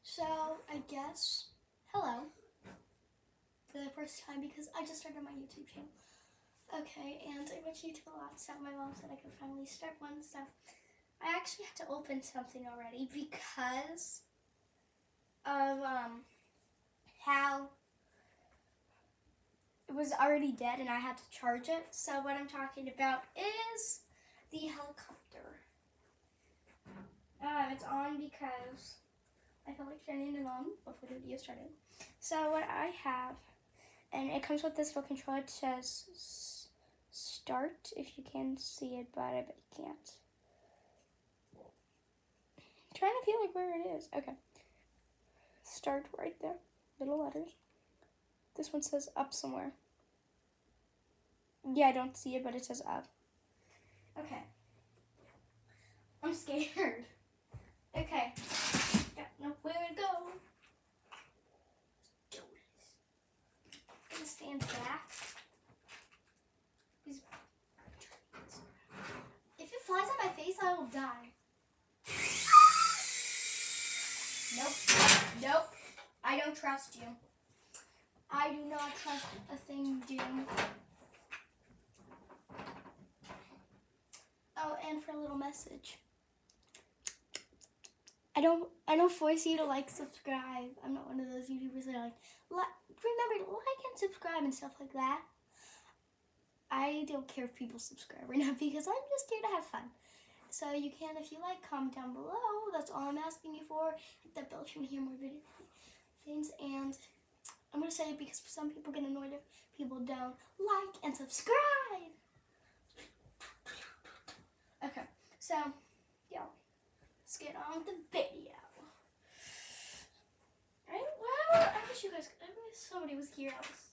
So, I guess, hello, for the first time because I just started my YouTube channel. Okay, and I went to YouTube a lot, so my mom said I could finally start one, so I actually had to open something already because of how it was already dead and I had to charge it. So what I'm talking about is the helicopter. It's on because I felt like turning it on before the video started. So what I have, and it comes with this little controller. It says start, if you can see it, but I bet you can't. I'm trying to feel like where it is. Okay. Start right there. Little letters. This one says up somewhere. Yeah, I don't see it, but it says up. Okay. I'm scared. Okay. Got nowhere to go. Let's do this. I'm gonna stand back. If it flies at my face, I will die. Nope. I don't trust you. I do not trust a thing you do. Oh, and for a little message. I don't force you to like, subscribe. I'm not one of those YouTubers that are remember, like and subscribe and stuff like that. I don't care if people subscribe or not because I'm just here to have fun. So you can, if you like, comment down below. That's all I'm asking you for. Hit that bell if you want to hear more video things. And I'm going to say it because some people get annoyed if people don't like and subscribe. Okay, so, yeah. Let's get on with the video. Right? Well, I wish somebody was here else.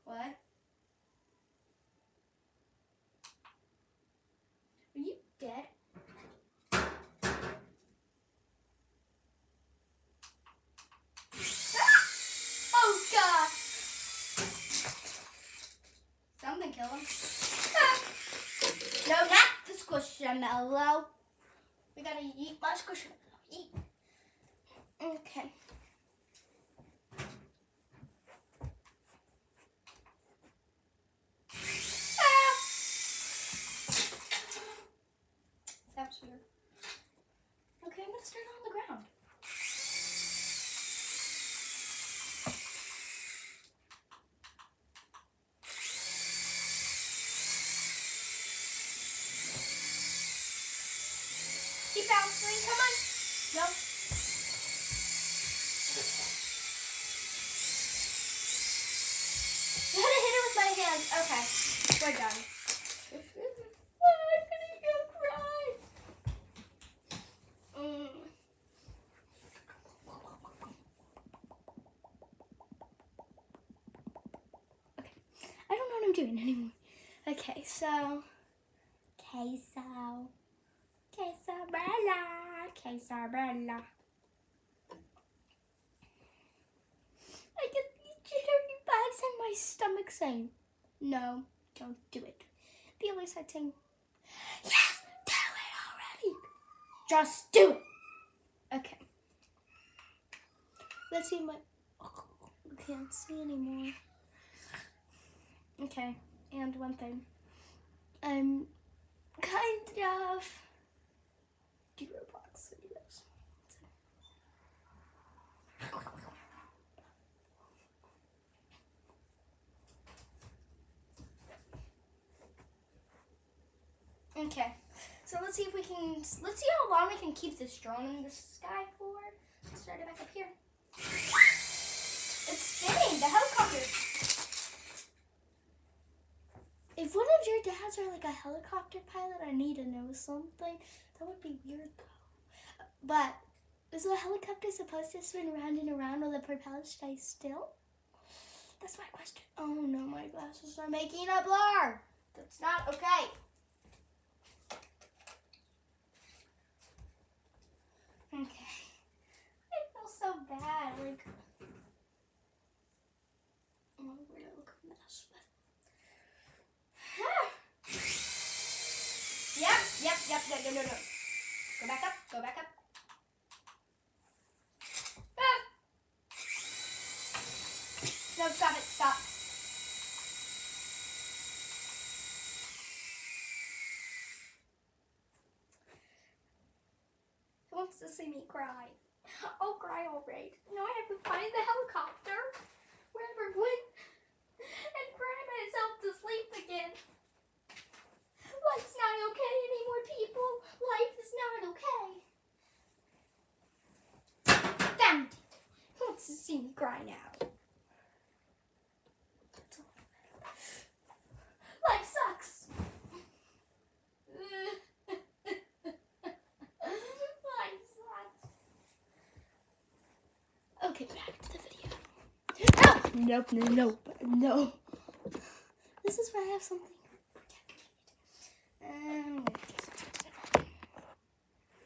What? Are you dead? Oh God! Something kill him. No, not the squishmallow. We gotta eat my squishmallow. Eat. Okay. That was weird. Okay, I'm gonna start on the ground. Keep bouncing, come on. Nope. I had to hit it with my hand. Okay, we're done. I'm gonna go cry. Okay, I don't know what I'm doing anymore. Okay, so queso, quesabella. I get these jittery bugs in my stomach saying, no, don't do it. The other side saying, yes, do it already. Just do it. Okay. Let's see my, I can't see anymore. Okay, and one thing. I'm kind of do Roblox videos. Okay, so let's see how long we can keep this drone in the sky for. Let's start it back up here. It's spinning, the helicopter. If one of your dads are like a helicopter pilot, I need to know something. That would be weird though. But is the helicopter supposed to spin round and around while the propeller stays still? That's my question. Oh no, my glasses are making a blur. That's not okay. Okay. I feel so bad. Like, oh, we're gonna look a mess. Yep. No. Go back up. Ah. No, stop. Who wants to see me cry? I'll cry all right. Now I have to find the helicopter. Wherever Gwen and cry myself to sleep again. Life's not okay anymore, people. Life is not okay. Damn it. Who wants to see me cry now? Life sucks. Life sucks. Okay, back to the video. No. This is where I have something protected.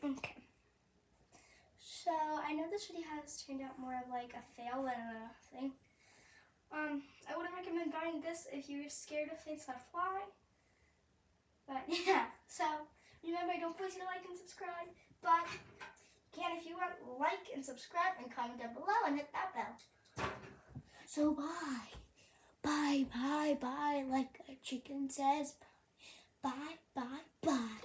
Okay. So I know this video has turned out more of like a fail than a thing. I wouldn't recommend buying this if you're scared of things that fly. But yeah, so remember, don't forget to like and subscribe. But you can, if you want, like and subscribe and comment down below and hit that bell. So bye. Bye. Like a chicken says bye. Bye.